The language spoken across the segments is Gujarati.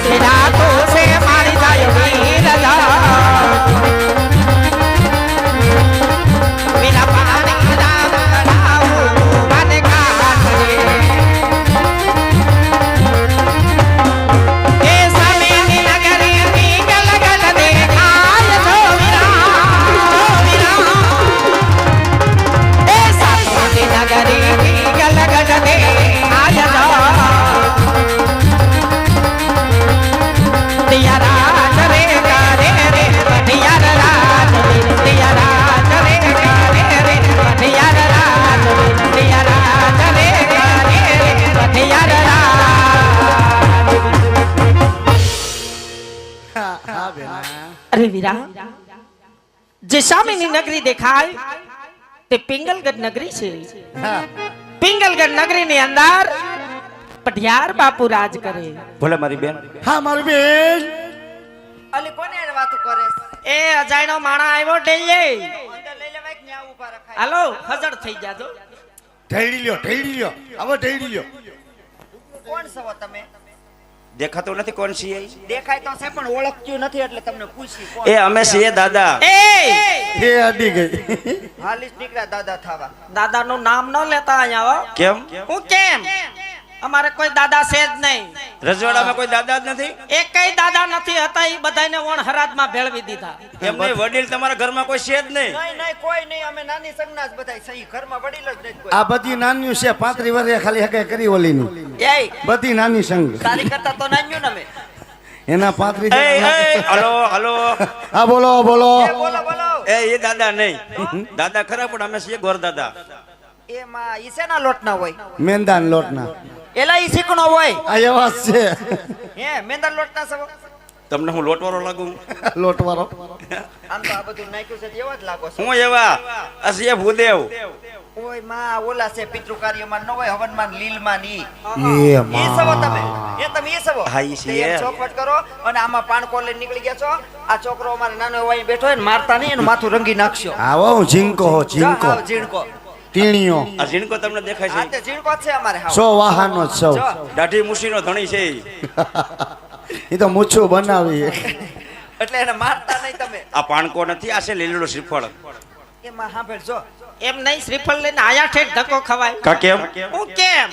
तेरा तो से मारी जाय वीर दा बिना पानी दाम कराऊ मन काट रे ए समेनी नगरी पिंगल गड देखाय जो वीरा ए समेनी नगरी पिंगल गड देखाय जो दिया राज रे करे रे दिया राज दिया राज रे करे रे दिया राज दिया राज रे करे रे दिया राज હા બેના अरे वीरा जे सामेनी नगरी देखाय ते पिंगलगढ़ नगरी छे હા पिंगलगढ़ नगरी ની અંદર પઢિયાર બાપુ રાજ કરે ભલે મારી બેન હા મારી બેન અલી કોને આ વાતો કરે એ અજાયનો માણા આવ્યો ડેયે અંદર લઈ લેવાય કે ન્યા ઊભા રખાય હાલો હજડ થઈ જાજો ઢેડી લ્યો હવે ઢેડી લ્યો કોણ છો તમે દેખાતો નથી કોણ છીએ દેખાય તો છે પણ ઓળખ્યું નથી એટલે તમને પૂછી કોણ એ અમે છીએ દાદા એ એ અડી ગઈ હાલીસ નીકળ્યા દાદા થાવા દાદાનું નામ ન લેતા અહીંયા હો કેમ હું કેમ અમારે કોઈ દાદા છે જ નહીં રજવાડામાં કોઈ દાદા જ નથી એકેય દાદા નથી હતા ઈ બધાને ઓણ હરાજમાં ભેળવી દીધા એમ નહીં વડીલ તમારા ઘરમાં કોઈ છે જ નહીં નહીં નહીં કોઈ નહીં અમે નાની સંગના જ બધાય સહી ઘરમાં વડીલ જ નહીં કોઈ આ બધી નાની છે 35 વર્ષે ખાલી હકે કરી ઓલીની એય બધી નાની સંગ તારી કરતા તો નાન્યું ને અમે એના 35 એ હલો હલો હા બોલો એ બોલો બોલો એ દાદા નહીં દાદા ખરા પણ અમે છીએ ગોર દાદા એમાં ઈ શેના લોટના હોય મેંદાન લોટના એલા ઈ શીકણો હોય આ એવા છે હે મેંદા લોટના સવ તમને હું લોટવાળો લાગુ લોટવાળો આમ તો આ બધું નાખ્યું છે એવા જ લાગો છો હું એવા અસીએ ભૂદેવ ઓય માં ઓલા છે પિતૃ કાર્યમાં ન હોય હવનમાં લીલમાં ની એ એ સવો તમે એ સવો હા, ઈ છે. તે ચોખવટ કરો અને આમાં પાણકો લઈને નીકળી ગયા છો આ છોકરો અમારે નાનો હોય બેઠો હોય ને મારતા નહીં એનું માથું રંગી નાખશો આવો હું ઝીંકો હો ઝીંકો જાઓ, ઝીણકો ટીણીઓ આ ઝીણકો તમને દેખાય આ છે તે ઝીણકો જ છે અમારે હાવ. સો વાહનો જ સૌ જો, દાઢી મુશીનો ધણી છે ઈ. એ તો મૂછું બનાવી એટલે એને મારતા નહીં તમે આ પાણકો નથી આ છે લીલો શ્રીફળ એમાં સાંભળજો એમ નહીં શ્રીફળ લઈને આયા ઠેઠ ધક્કો ખવાય કા કેમ હું કેમ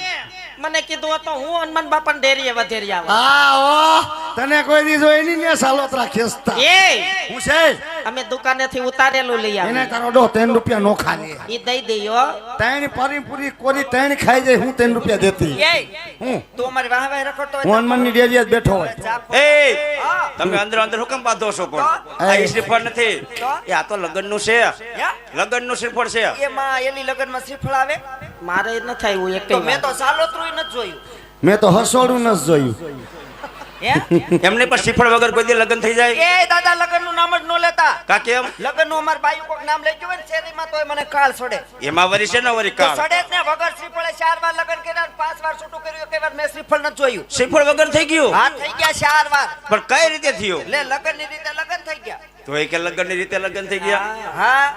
મને કીધું હતો હું હનુમાન બાપાને ડેરીએ વધેરી આવું હા ઓ તને કોઈ દી જોઈ ની ને સાલોતરા ખેંચતા એ હું છે અમે દુકાનેથી ઉતારેલું લઈ એને આવ્યા તારો ડો 3 રૂપિયા નો ખાલે ઈ દઈ દઈયો ત્રણ પરિપૂરી કોરી ત્રણ ખાઈ જાય હું 3 રૂપિયા દેતી એ હું તું અમારી વાહ વાહ રખડતો હું હનુમાનની ડેરીએ જ બેઠો હોય એ તમે અંદર અંદર હુકમ બાંધો છો પણ આ ઈ શ્રીફળ નથી એ આ તો લગનનું છે લગનનું શ્રીફળ છે એમાં એલી લગનમાં શ્રીફળ આવે મારે નથી આવ્યું તો એકેય મેં વાર. તો સાલોત્રુંય નથી જોયું મેં તો હસોડું ન જોયું હે એમને પણ શ્રીફળ વગર કોઈ દી લગન થઈ જાય એ દાદા લગનનું નામ જ ન લેતા કા કેમ લગનનું અમાર બાયું કોક નામ લઈ ગયું હોય ને શેરીમાં તોય મને કાળ છોડે એમાં વરી છે ને વરી તો કાળ સડે જ ને વગર શ્રીફળે 4 વાર લગન કર્યા ને 5 વાર છૂટું કર્યું કે વાર મેં શ્રીફળ નથી જોયું શ્રીફળ વગર થઈ ગયું હા થઈ ગયા 4 વાર પણ કઈ રીતે થયું લે લગનની રીતે લગન થઈ ગયા તો એ કે લગનની રીતે લગન થઈ ગયા હા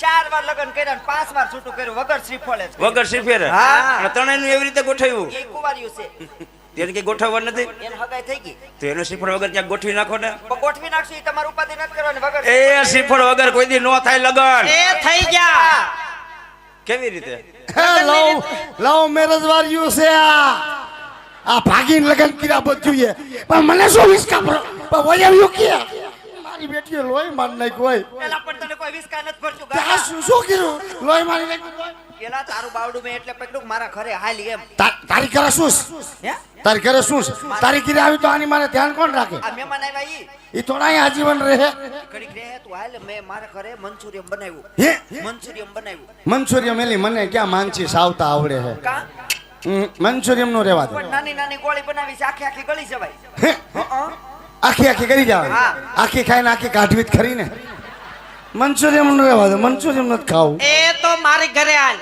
4 વાર લગન કર્યા ને 5 વાર છૂટું કર્યું વગર શ્રીફળે જ. વગર શ્રીફળ હા. અને ત્રણેયનું એવી રીતે ગોઠવ્યું એ કુંવારિયું છે તેને કઈ ગોઠવવા નથી એને હગાઈ થઈ ગઈ તો એનું શ્રીફળ વગર ત્યાં ગોઠવી નાખો ને પણ ગોઠવી નાખશું ઈ તમારું ઉપાધિ નથી કરવાની વગર એ શ્રીફળ વગર કોઈ દી નો થાય લગન એ થઈ ગયા કેવી રીતે હે લવ મેરેજ વાળ્યું છે આ ભાગીને લગન કર્યા બધું એ પણ મને શું વિસ્કા પણ વયાવ્યું કે મારી બેટીએ લોહી માર નાખ્યું હોય પેલા પણ તને કોઈ વિસ્કા નથી ભરતું આ ગાતા. શું કર્યું લોહી મારી નાખ્યું પેલા તારું બાવડું મેં એટલે પકડ્યું કે મારા ઘરે હાલી એમ તારી ઘરે શું છે? હે તારી ઘરે શું છે? તારી ઘરે આવી તો આની મારે ધ્યાન કોણ રાખે આ મહેમાન આવ્યા ઈ એ થોડા અહીંયા આજીવન રહે ઘડીક રહે તું હાલ મેં મારા ઘરે મંચુરિયમ બનાવ્યું હે મંચુરિયમ બનાવ્યું મંચુરિયમ એલી મને ક્યાં માનસી સાવતા આવડે છે કા મંચુરિયમ નું રેવા દે પણ નાની નાની ગોળી બનાવી છે આખી આખી ગળી જવાય હે? હં? આખી આખી કરી જવાની હા. આખી ખાઈને આખી કાઢવી જ ખરી ને મંચુરિયમ નું રેવા દે મંચુરિયમ નથી ખાવું એ તો મારી ઘરે આલ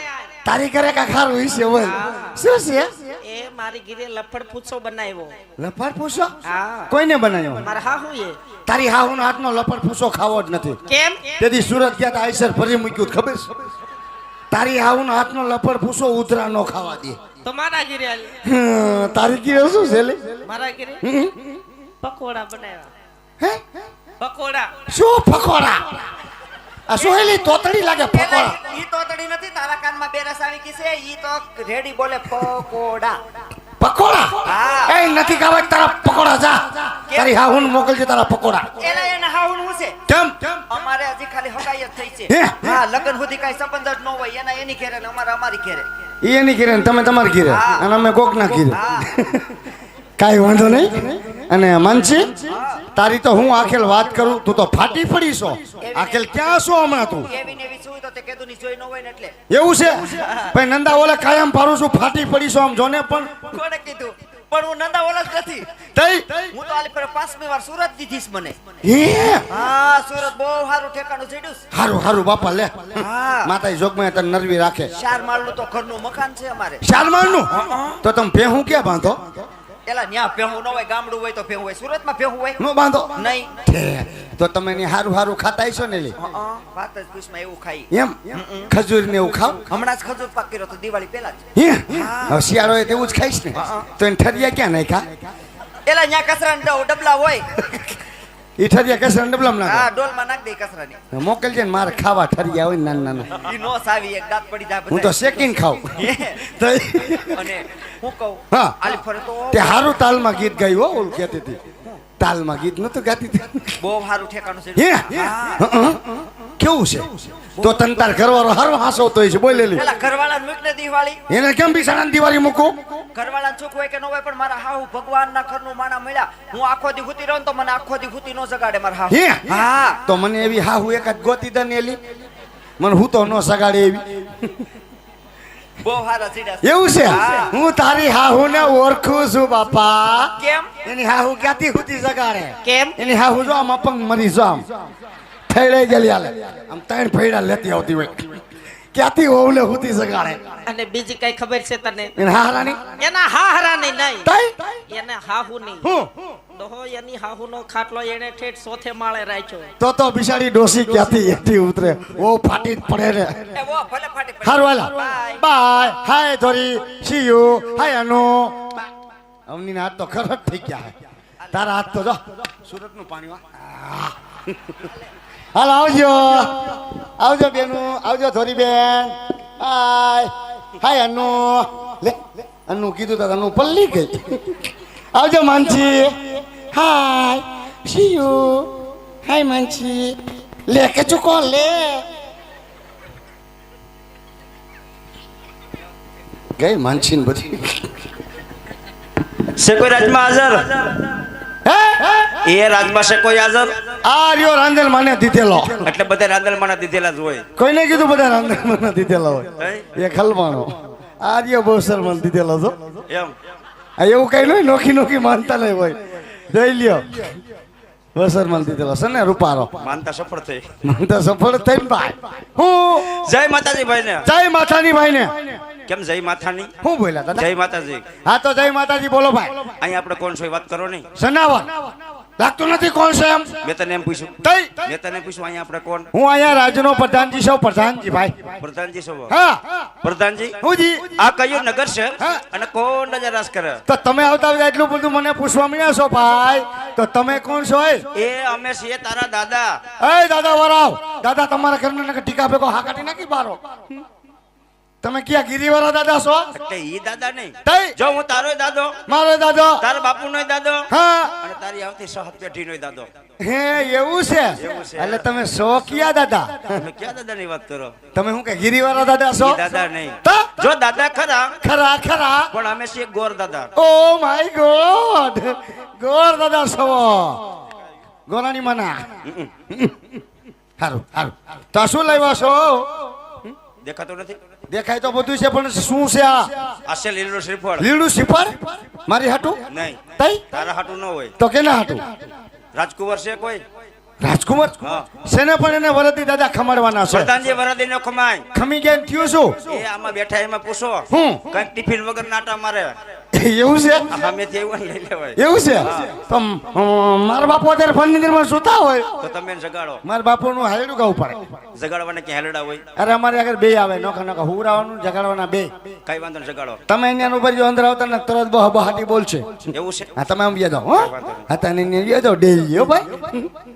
તારી ઘરે કા ખારું હશે હોય શું છે એ મારી ઘરે લફડ પૂછો બનાવ્યો લફડ પૂછો હા કોઈને બનાવ્યો મારા હાહુ એ તારી હાહુનો હાથનો લફડ પૂછો ખાવો જ નથી કેમ તેથી સુરત ગયા તા આઈસર ફરી મૂક્યું ખબર છે તારી હાહુનો હાથનો લફડ પૂછો ઉધરા નો ખાવા દે તો મારા ઘરે આલ તારી ઘરે શું છે લે મારા ઘરે પકોડા બનાવ્યા હે પકોડા શું પકોડા આ સોહેલી તોતડી લાગે પકોડા ઈ તોતડી નથી તારા કાનમાં બેરસ આવી કી છે ઈ તો રેડી બોલે પકોડા પકોડા હા. એ નથી ખાવા તારા પકોડા જા તારી હાહુન મોકલજે તારા પકોડા એલા એને હાઉન હું છે કેમ અમારે હજી ખાલી હગાઈ જ થઈ હે? છે હા લગન સુધી કઈ સંબંધ જ ન હોય એના એની ઘેરે ને અમારા અમારી ઘેરે ઈ એની ઘીરે ને તમે તમારી ઘીરે હા. અને અમે કોક ના ઘીરે હા કાઈ વાંધો નહીં અને માનસી તારી તો હું આખેલ વાત કરું તું તો ફાટી પડી છો આખેલ ક્યાં છો હમણાં તું એવી ને એવી સુઈ તો તે કેદું ની જોઈ ન હોય ને એટલે એવું છે ભાઈ નંદા ઓલે કાયમ પાડું છું ફાટી પડી છો આમ જોને પણ કોણે કીધું પણ હું નંદા ઓલા જ નથી તઈ હું તો આલી પર 5મી વાર સુરત દીધીશ મને હે હા સુરત બહુ સારું ઠેકાણું જડ્યું છે. હારું હારું બાપા લે હા માતાજી જોગમાં તને નરવી રાખે 4 માળનું તો ઘરનું મકાન છે અમારે શારમાળનું તો તમે ભેહું ક્યાં બાંધો એલા ન્યા ભેહું ન હોય ગામડું હોય તો ભેહું હોય સુરતમાં ભેહું હોય નો બાંધો નહીં તો તમે ની હારું હારું ખાતા હશો ને લી વાત જ પૂછમાં એવું ખાઈ એમ ખજૂર ને એવું ખાવ હમણાં જ ખજૂર પાક કર્યો તો દિવાળી પહેલા જ હે હવે શિયાળો હોય તેવું જ ખાઈશ ને તો એને ઠરિયા ક્યાં નાખ્યા એલા ન્યા કચરાના ડબલા હોય ઈ ઠરિયા કેસર ડબલામ હા નાખો ડોલમાં નાખ દે કચરાની મોકલજે ને મારે ખાવા ઠરિયા હોય ને નાના નાના ઈ નો સાવી એક દાંત પડી જાય હું તો શેકીને ખાવ અને હું કહું હા. આલી ફરે તો તે હારું તાલમાં ગીત ગાયું હો ઓલું કહેતી હતી તાલમાં ગીત નતું ગાતી હતી બહુ સારું ઠેકાણું છે હે હા. કેવું છે તો તન તાર ઘરવાળો હારો હાસવતો હોય છે બોલેલી પેલા ઘરવાળા મૂક ને દિવાળી એને કેમ બિસાડાની દિવાળી મૂકું ઘરવાળા ચૂક હોય કે ન હોય પણ મારા હાહુ ભગવાનના ઘરનું માણા મળ્યા હું આખો દી હુતી રહું ને તો મને આખો દી હુતી નો જગાડે મારા હાહુ હે હા તો મને એવી હાહુ એકાદ ગોતી દે ને એલી મને હું તો નો સગાડે એવી બહુ સારા ચીડા એવું છે હા. હું તારી હાહુ ને ઓળખું છું બાપા કેમ એની હાહુ ક્યાંથી હુતી સગાડે કેમ એની હાહુ જો આમ અપંગ મરી જો આમ ફેડાઈ ગયેલી હાલે આમ 3 ફેડા લેતી આવતી હોય ક્યાંથી હોવલે હુતી સગાડે અને બીજી કઈ ખબર છે તને એને હારાની એના હાહરાની નહીં તઈ એને હાહુ નહીં હું ડોહો એની હાહુનો ખાટલો એને ઠેઠ ચોથે માળે રાખ્યો તો બિચારી ડોસી ક્યાંથી એથી ઉતરે ઓ ફાટી જ પડે ને એ વો ભલે ફાટી પડે. હારું હાલા Bye. બાય હાય ધોરી સી યુ હાય અનુ અવની હાથ તો ખરત થઈ ગયા હે. તારા હાથ તો જો સુરતનું પાણી વા હાલ આવજો આવજો બેનું આવજો ધોરી બેન હાય હાય અનુ લે અનુ કીધું તો અનુ પલ્લી ગઈ આવજો માનસી હાય સી યુ હાય માનસી લે કે ચૂકો લે ગઈ માનસી ને બધી છે કોઈ રાજમાં હાજર એ રાજમાં છે કોઈ હાજર આ રહ્યો રાંદેલ મને દીધેલો એટલે બધા રાંદલમાના દીધેલા જ હોય કોઈને કીધું બધા રાંદેલ મને દીધેલો હોય હે? એ ખલવાનો આ રહ્યો બહુસર મને દીધેલો છો એમ આ એવું કઈ નહીં નોખી નોખી માનતા નહીં હોય જોઈ લ્યો બહુસર મને દીધેલો છે ને રૂપારો માનતા સફળ થઈ માનતા સફળ થઈને ભાઈ હું જય માતાજી ભાઈ ને જય માતાની ભાઈ ને કેમ જય માથાની હું બોલ્યા દાદા જય માતાજી હા તો જય માતાજી બોલો ભાઈ અહીંયા આપણે કોણ છો એ વાત કરો નહીં સનાવર લાગતું નથી કોણ છે એમ મેં તને એમ પૂછ્યું તઈ મેં તને પૂછ્યું અહીંયા આપણે કોણ હું અહીંયા રાજનો પ્રધાનજી છું પ્રધાનજી ભાઈ પ્રધાનજી છો હા પ્રધાનજી હુંજી આ કયું નગર છે હા. અને કોણ નજર રાસ કરે તો તમે આવતા બધા એટલું બધું મને પૂછવા મળ્યા છો ભાઈ તો તમે કોણ છો એ અમે છીએ તારા દાદા એ દાદા વરાવ દાદા તમારા ઘરના ટીકા ભેગો હા કાઢી નાખી બારો તમે ક્યાં ગિરિવાળા દાદા છો એટલે ઈ દાદા નહીં તઈ જો હું તારો દાદો મારો દાદો તારા બાપુનો દાદો હા અને તારી આવતી સહત પેઢીનો દાદો હે એવું છે છે. એટલે તમે શો ક્યાં દાદા તમે ક્યાં દાદાની વાત કરો તમે શું કે ગિરિવાળા દાદા છો ઈ દાદા નહીં તો જો દાદા ખરા ખરા ખરા પણ અમે છીએ ગોર દાદા ઓ માય ગોડ ગોર દાદા છો ગોરાની મના હારું હારું તો શું લાવ્યા છો દેખાતો નથી દેખાય તો બધું છે પણ શું છે આ આ છે લીલું શ્રીફળ લીલું સિફર મારી હાટું નહીં તઈ તારા હાટું ન હોય તો કેના હાટું રાજકુંવર છે કોઈ રાજકુમાર હા. શેને પણ એને વરદી દાદા ખમાડવાના છે પ્રધાનજી વરદી નો ખમાય ખમી ગયા ને થયું શું એ આમાં બેઠા એમાં પૂછો હું કઈક ટિફિન વગર નાટા મારે એવું છે સામેથી એવું લઈ લેવાય એવું છે તો મારા બાપુ અત્યારે ફર્નિચરમાં સુતા હોય તો તમે એને જગાડો મારા બાપુ નું હાયડું ગાવું પડે જગાડવાને ક્યાં હેલડા હોય અરે અમારે આગળ બે આવે નોખા નોખા હુરાવાનું જગાડવાના બે કઈ વાંધો નહીં જગાડો તમે અહીંયા ઉપર જો અંદર આવતા ને તરત બહાટી બોલશે એવું છે હા તમે આમ વ્યા જાઓ હો હા તને વ્યા જાઓ ડેરી હો ભાઈ